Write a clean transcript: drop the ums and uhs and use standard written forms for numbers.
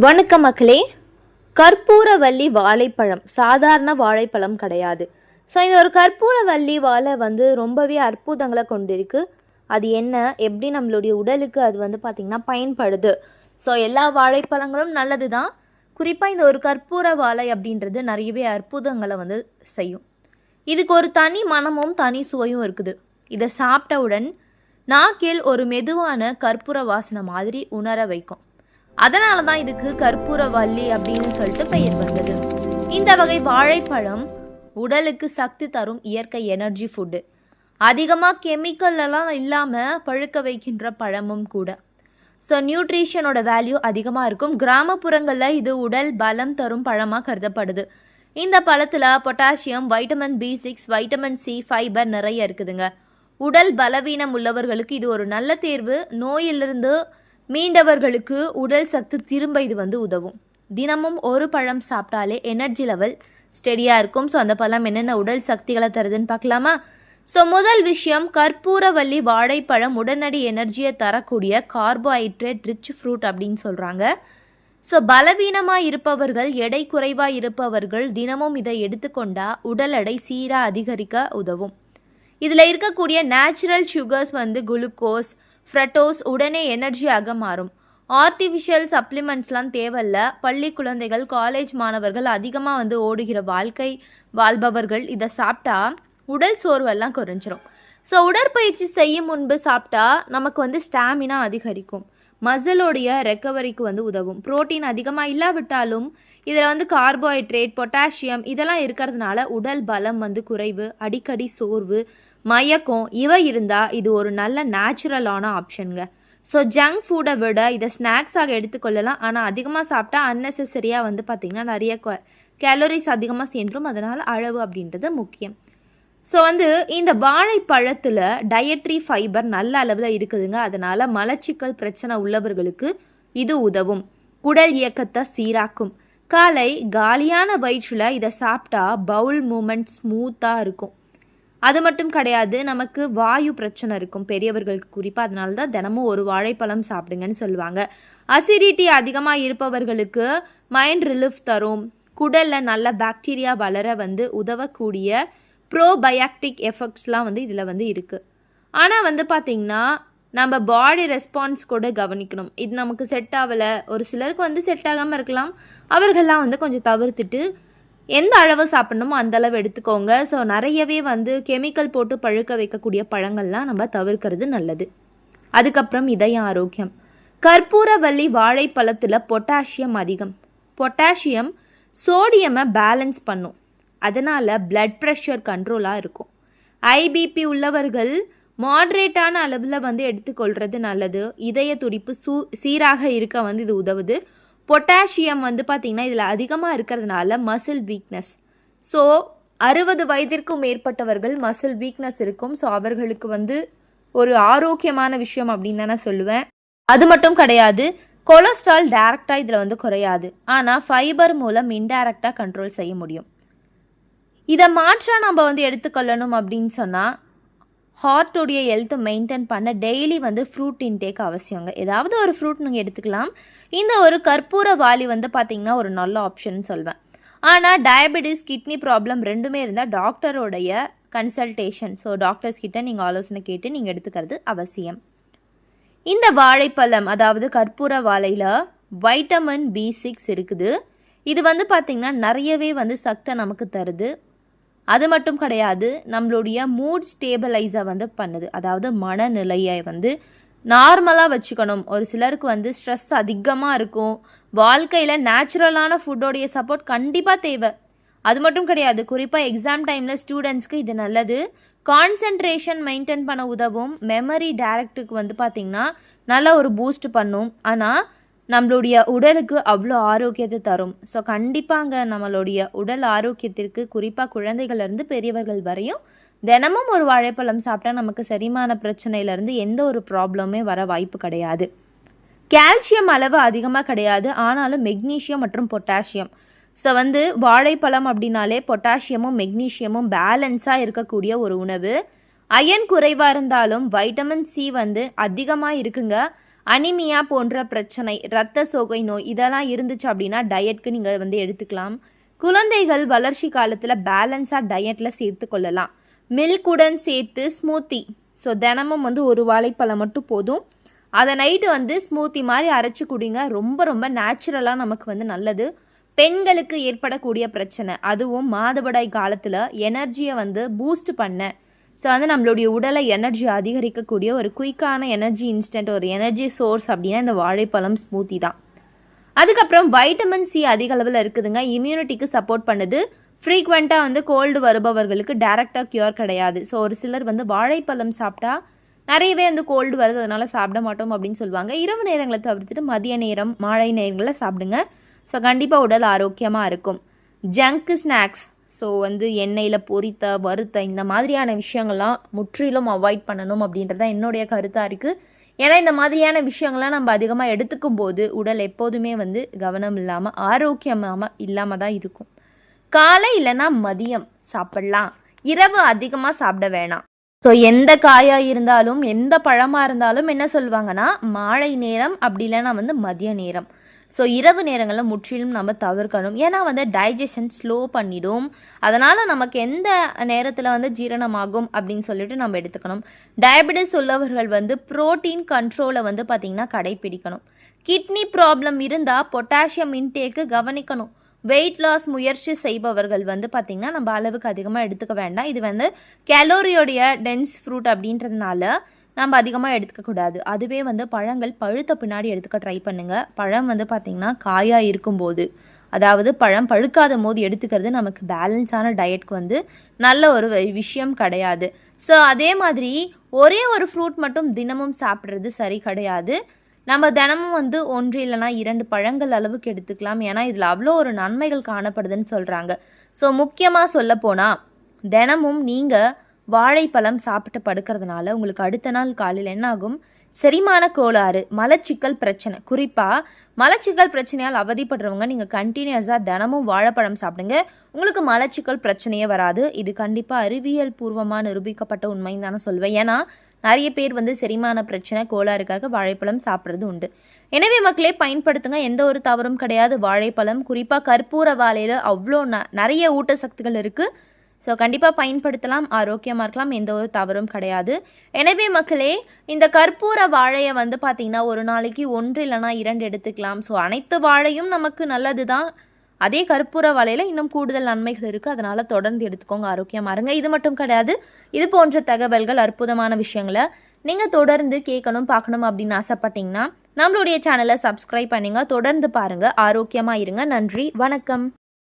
வணக்கம் மக்களே. கற்பூரவல்லி வாழைப்பழம் சாதாரண வாழைப்பழம் கிடையாது. ஸோ இந்த ஒரு கற்பூரவல்லி வாழை ரொம்பவே அற்புதங்களை கொண்டிருக்கு. அது என்ன, எப்படி நம்மளுடைய உடலுக்கு அது பார்த்திங்கன்னா பயன்படுது. ஸோ எல்லா வாழைப்பழங்களும் நல்லது தான். குறிப்பாக இந்த ஒரு கற்பூர வாழை அப்படின்றது நிறையவே அற்புதங்களை செய்யும். இதுக்கு ஒரு தனி மனமும் தனி சுவையும் இருக்குது. இதை சாப்பிட்டவுடன் நாக்கில் ஒரு மெதுவான கற்பூர வாசனை மாதிரி உணர வைக்கும். அதனால தான் இதுக்கு கற்பூரவல்லி அப்படின்னு சொல்லிட்டு பெயர் வந்தது. இந்த வகை வாழைப்பழம் உடலுக்கு சக்தி தரும் இயற்கை எனர்ஜி ஃபுட்டு. அதிகமாக கெமிக்கல் எல்லாம் இல்லாமல் பழுக்க வைக்கின்ற பழமும் கூட. ஸோ நியூட்ரிஷனோட வேல்யூ அதிகமாக இருக்கும். கிராமப்புறங்களில் இது உடல் பலம் தரும் பழமாக கருதப்படுது. இந்த பழத்தில் potassium, vitamin B6, vitamin C, fibre நிறைய இருக்குதுங்க. உடல் பலவீனம் உள்ளவர்களுக்கு இது ஒரு நல்ல தேர்வு. நோயிலிருந்து மீண்டவர்களுக்கு உடல் சக்தி திரும்ப இது உதவும். தினமும் ஒரு பழம் சாப்பிட்டாலே எனர்ஜி லெவல் ஸ்டெடியாக இருக்கும். ஸோ அந்த பழம் என்னென்ன உடல் சக்திகளை தருதுன்னு பார்க்கலாமா? ஸோ முதல் விஷயம், கற்பூரவல்லி வாழைப்பழம் உடனடி எனர்ஜியை தரக்கூடிய கார்போஹைட்ரேட் ரிச் ஃப்ரூட் அப்படின்னு சொல்கிறாங்க. ஸோ பலவீனமாக இருப்பவர்கள், எடை குறைவாக இருப்பவர்கள் தினமும் இதை எடுத்துக்கொண்டா உடல் எடை சீராக அதிகரிக்க உதவும். இதில் இருக்கக்கூடிய நேச்சுரல் சுகர்ஸ் குளுக்கோஸ், ஃப்ரட்டோஸ் உடனே எனர்ஜியாக மாறும். ஆர்டிஃபிஷியல் சப்ளிமெண்ட்ஸ்லாம் தேவையில்ல. பள்ளி குழந்தைகள், காலேஜ் மாணவர்கள், அதிகமாக ஓடுகிற வாழ்க்கை வாழ்பவர்கள் இதை சாப்பிட்டா உடல் சோர்வெல்லாம் குறைஞ்சிரும். ஸோ உடற்பயிற்சி செய்யும் முன்பு சாப்பிட்டா நமக்கு ஸ்டாமினா அதிகரிக்கும். மசிலோடைய ரெக்கவரிக்கு உதவும். புரோட்டீன் அதிகமாக இல்லாவிட்டாலும் இதில் கார்போஹைட்ரேட், பொட்டாசியம் இதெல்லாம் இருக்கிறதுனால உடல் பலம் குறைவு, அடிக்கடி சோர்வு, மயக்கம் இவை இருந்தால் இது ஒரு நல்ல நேச்சுரலான ஆப்ஷனுங்க. ஸோ ஜங்க் ஃபுட்டை விட இதை ஸ்நாக்ஸாக எடுத்துக்கொள்ளலாம். ஆனால் அதிகமாக சாப்பிட்டா அன்னெசரியாக பார்த்திங்கன்னா நிறைய கேலரிஸ் அதிகமாக சேர்ந்துடும். அதனால் அளவு அப்படின்றது முக்கியம். ஸோ இந்த வாழைப்பழத்தில் டயட்ரி ஃபைபர் நல்ல அளவில் இருக்குதுங்க. அதனால் மலச்சிக்கல் பிரச்சனை உள்ளவர்களுக்கு இது உதவும். குடல் இயக்கத்தை சீராக்கும். காலை காலியான வயிற்றில் இதை சாப்பிட்டா பவுல் மூமெண்ட் ஸ்மூத்தாக இருக்கும். அது மட்டும் கிடையாது, நமக்கு வாயு பிரச்சனை இருக்கும் பெரியவர்களுக்கு குறிப்பாக. அதனால தான் தினமும் ஒரு வாழைப்பழம் சாப்பிடுங்கன்னு சொல்லுவாங்க. அசிடிட்டி அதிகமாக இருப்பவர்களுக்கு மைண்ட் ரிலீஃப் தரும். குடலில் நல்ல பாக்டீரியா வளர உதவக்கூடிய ப்ரோபயாக்டிக் எஃபெக்ட்ஸ்லாம் இதில் இருக்குது. ஆனால் பார்த்திங்கன்னா நம்ம பாடி ரெஸ்பான்ஸ் கூட கவனிக்கணும். இது நமக்கு செட் ஆகலை, ஒரு சிலருக்கு செட் ஆகாமல் இருக்கலாம். அவர்கள்லாம் கொஞ்சம் தவிர்த்துட்டு எந்த அளவு சாப்பிடணுமோ அந்த அளவு எடுத்துக்கோங்க. ஸோ நிறையவே கெமிக்கல் போட்டு பழுக்க வைக்கக்கூடிய பழங்கள்லாம் நம்ம தவிர்க்கிறது நல்லது. அதுக்கப்புறம் இதய ஆரோக்கியம். கற்பூரவல்லி வாழைப்பழத்தில் பொட்டாசியம் அதிகம். பொட்டாசியம் சோடியமை பேலன்ஸ் பண்ணும். அதனால் பிளட் ப்ரெஷர் கண்ட்ரோலாக இருக்கும். ஐபிபி உள்ளவர்கள் மாட்ரேட்டான அளவில் எடுத்துக்கொள்கிறது நல்லது. இதய துடிப்பு சீராக இருக்க இது உதவுது. பொட்டாசியம் பார்த்திங்கன்னா இதில் அதிகமாக இருக்கிறதுனால மசில் வீக்னஸ். ஸோ 60 வயதிற்கும் மேற்பட்டவர்கள் மசில் வீக்னஸ் இருக்கும். ஸோ அவர்களுக்கு ஒரு ஆரோக்கியமான விஷயம் அப்படின்னு நான் சொல்லுவேன். அது மட்டும் கிடையாது, கொலஸ்ட்ரால் டைரக்டாக இதில் குறையாது. ஆனால் ஃபைபர் மூலம் இன்டைரக்டாக கண்ட்ரோல் செய்ய முடியும். இதை மாற்ற நம்ம எடுத்துக்கொள்ளணும் அப்படின்னு சொன்னால் ஹார்ட்டோடைய ஹெல்த்தை மெயின்டைன் பண்ண டெய்லி ஃப்ரூட் இன்டேக் அவசியங்க. ஏதாவது ஒரு ஃப்ரூட் நீங்கள் எடுத்துக்கலாம். இந்த ஒரு கற்பூர வாளி பார்த்திங்கன்னா ஒரு நல்ல ஆப்ஷன் சொல்வேன். ஆனால் டயபெட்டிஸ், கிட்னி ப்ராப்ளம் ரெண்டுமே இருந்தால் டாக்டரோடைய கன்சல்டேஷன், ஸோ டாக்டர்ஸ் கிட்ட நீங்கள் ஆலோசனை கேட்டு நீங்கள் எடுத்துக்கிறது அவசியம். இந்த வாழைப்பழம் அதாவது கற்பூர வாழையில் வைட்டமின் B6 இருக்குது. இது பார்த்திங்கன்னா நிறையவே சக்தி நமக்கு தருது. அது மட்டும் கிடையாது, நம்மளுடைய மூட் ஸ்டேபிளைஸை பண்ணுது. அதாவது மனநிலையை நார்மலாக வச்சுக்கணும். ஒரு சிலருக்கு ஸ்ட்ரெஸ் அதிகமாக இருக்கும். வாழ்க்கையில் நேச்சுரலான ஃபுட்டோடைய சப்போர்ட் கண்டிப்பாக தேவை. அது மட்டும் கிடையாது, குறிப்பாக எக்ஸாம் டைமில் ஸ்டூடெண்ட்ஸ்க்கு இது நல்லது. கான்சென்ட்ரேஷன் மெயின்டைன் பண்ண உதவும். மெமரி டைரக்டுக்கு பார்த்திங்கன்னா நல்ல ஒரு பூஸ்ட் பண்ணும். ஆனால் நம்மளுடைய உடலுக்கு அவ்வளோ ஆரோக்கியத்தை தரும். ஸோ கண்டிப்பாங்க நம்மளுடைய உடல் ஆரோக்கியத்திற்கு குறிப்பாக குழந்தைகள்லேருந்து பெரியவர்கள் வரையும் தினமும் ஒரு வாழைப்பழம் சாப்பிட்டா நமக்கு செரிமான பிரச்சனையிலேருந்து எந்த ஒரு ப்ராப்ளமே வர வாய்ப்பு கிடையாது. கால்சியம் அளவு அதிகமாக கிடையாது, ஆனாலும் மெக்னீஷியம் மற்றும் பொட்டாசியம். ஸோ வாழைப்பழம் அப்படின்னாலே பொட்டாசியமும் மெக்னீஷியமும் பேலன்ஸாக இருக்கக்கூடிய ஒரு உணவு. அயன் குறைவாக இருந்தாலும் வைட்டமின் C அதிகமாக இருக்குங்க. அனிமியா போன்ற பிரச்சனை, இரத்த சோகை நோய் இதெல்லாம் இருந்துச்சு அப்படின்னா டயட்க்கு நீங்கள் வந்து எடுத்துக்கலாம். குழந்தைகள் வளர்ச்சி காலத்தில் பேலன்ஸாக டயட்டில் சேர்த்து கொள்ளலாம். மில்குடன் சேர்த்து ஸ்மூத்தி, ஸோ தினமும் வந்து ஒரு வாழைப்பழம் மட்டும் போதும். அதை நைட்டு வந்து ஸ்மூத்தி மாதிரி அரைச்சி குடிங்க. ரொம்ப ரொம்ப நேச்சுரலாக நமக்கு வந்து நல்லது. பெண்களுக்கு ஏற்படக்கூடிய பிரச்சனை, அதுவும் மாதவிடாய் காலத்தில் எனர்ஜியை வந்து பூஸ்ட் பண்ண, ஸோ வந்து நம்மளுடைய உடலை எனர்ஜி அதிகரிக்கக்கூடிய ஒரு குயிக்கான எனர்ஜி இன்ஸ்டன்ட், ஒரு எனர்ஜி சோர்ஸ் அப்படின்னா இந்த வாழைப்பழம் ஸ்மூத்தி தான். அதுக்கப்புறம் வைட்டமின் சி அதிக அளவில் இருக்குதுங்க. இம்யூனிட்டிக்கு சப்போர்ட் பண்ணுது. ஃப்ரீக்வெண்ட்டாக வந்து கோல்டு வருபவர்களுக்கு டைரெக்டாக க்யூர் கிடையாது. ஸோ ஒரு சிலர் வந்து வாழைப்பழம் சாப்பிட்டா நிறையவே வந்து கோல்டு வருது, அதனால் சாப்பிட மாட்டோம் அப்படின்னு சொல்லுவாங்க. இரவு நேரங்களை தவிர்த்துட்டு மதிய நேரம், மாலை நேரங்களில் சாப்பிடுங்க. ஸோ கண்டிப்பாக உடல் ஆரோக்கியமாக இருக்கும். ஜங்க் ஸ்நாக்ஸ், ஸோ வந்து எண்ணெயில் பொரித்த வறுத்த இந்த மாதிரியான விஷயங்கள்லாம் முற்றிலும் அவாய்ட் பண்ணணும் அப்படின்றது என்னுடைய கருத்தாக இருக்குது. ஏன்னா இந்த மாதிரியான விஷயங்கள்லாம் நம்ம அதிகமாக எடுத்துக்கும் போது உடல் எப்போதுமே வந்து கவனம் இல்லாமல் இல்லாமல் தான் இருக்கும். காலை இல்லைன்னா மதியம் சாப்பிடலாம், இரவு அதிகமாக சாப்பிட வேணாம். ஸோ எந்த காயாக இருந்தாலும் எந்த பழமாக இருந்தாலும் என்ன சொல்லுவாங்கன்னா மாலை நேரம் அப்படி இல்லைன்னா வந்து மதிய நேரம். ஸோ இரவு நேரங்களில் முற்றிலும் நம்ம தவிர்க்கணும். ஏன்னா வந்து டைஜஷன் ஸ்லோ பண்ணிடும். அதனால் நமக்கு எந்த நேரத்தில் வந்து ஜீரணமாகும் அப்படின்னு சொல்லிட்டு நம்ம எடுத்துக்கணும். டயபெட்டிஸ் உள்ளவர்கள் வந்து ப்ரோட்டீன் கண்ட்ரோலை வந்து பார்த்திங்கன்னா கடைப்பிடிக்கணும். கிட்னி ப்ராப்ளம் இருந்தால் பொட்டாசியம் இன்டேக்கு கவனிக்கணும். வெயிட் லாஸ் முயற்சி செய்பவர்கள் வந்து பார்த்திங்கன்னா நம்ம அளவுக்கு அதிகமாக எடுத்துக்க வேண்டாம். இது வந்து கேலோரியோடைய டென்ஸ் ஃப்ரூட் அப்படின்றதுனால நம்ம அதிகமாக எடுத்துக்கக்கூடாது. அதுவே வந்து பழங்கள் பழுத்த பின்னாடி எடுத்துக்க ட்ரை பண்ணுங்கள். பழம் வந்து பார்த்திங்கன்னா காயாக இருக்கும்போது, அதாவது பழம் பழுக்காத போது எடுத்துக்கிறது நமக்கு பேலன்ஸான டயட்க்கு வந்து நல்ல ஒரு விஷயம் கிடையாது. ஸோ அதே மாதிரி ஒரே ஒரு ஃப்ரூட் மட்டும் தினமும் சாப்பிட்றது சரி கிடையாது. நம்ம தினமும் வந்து 1 இல்லைனா 2 பழங்கள் அளவுக்கு எடுத்துக்கலாம். ஏன்னா இதில் அவ்வளோ ஒரு நன்மைகள் காணப்படுதுன்னு சொல்கிறாங்க. ஸோ முக்கியமாக சொல்லப்போனால் தினமும் நீங்கள் வாழைப்பழம் சாப்பிட்டு படுக்கிறதுனால உங்களுக்கு அடுத்த நாள் காலையில் என்ன ஆகும், செரிமான கோளாறு, மலச்சிக்கல் பிரச்சனை, குறிப்பாக மலச்சிக்கல் பிரச்சனையால் அவதிப்படுறவங்க நீங்கள் கண்டினியூஸாக தினமும் வாழைப்பழம் சாப்பிடுங்க, உங்களுக்கு மலச்சிக்கல் பிரச்சனையே வராது. இது கண்டிப்பாக அறிவியல் பூர்வமாக நிரூபிக்கப்பட்ட உண்மைன்னு தானே சொல்வேன். ஏன்னா நிறைய பேர் வந்து செரிமான பிரச்சனை கோளாறுக்காக வாழைப்பழம் சாப்பிட்றது உண்டு. எனவே மக்களே பயன்படுத்துங்க, எந்த ஒரு தவறும் கிடையாது. வாழைப்பழம் குறிப்பாக கற்பூர வாழையில் அவ்வளோ நிறைய ஊட்டச்சத்துக்கள் இருக்குது. ஸோ கண்டிப்பாக பயன்படுத்தலாம், ஆரோக்கியமாக இருக்கலாம், எந்த ஒரு தவறும் கிடையாது. எனவே மக்களே இந்த கற்பூர வாழையை வந்து பார்த்திங்கன்னா ஒரு நாளைக்கு 1 இல்லைனா 2 எடுத்துக்கலாம். ஸோ அனைத்து வாழையும் நமக்கு நல்லது தான். அதே கற்பூர வாழையில் இன்னும் கூடுதல் நன்மைகள் இருக்குது. அதனால் தொடர்ந்து எடுத்துக்கோங்க, ஆரோக்கியமாக இருங்க. இது மட்டும் கிடையாது, இது போன்ற தகவல்கள், அற்புதமான விஷயங்களை நீங்கள் தொடர்ந்து கேட்கணும் பார்க்கணும் அப்படின்னு ஆசைப்பட்டீங்கன்னா நம்மளுடைய சேனலை சப்ஸ்கிரைப் பண்ணுங்க, தொடர்ந்து பாருங்கள், ஆரோக்கியமாக இருங்க. நன்றி, வணக்கம்.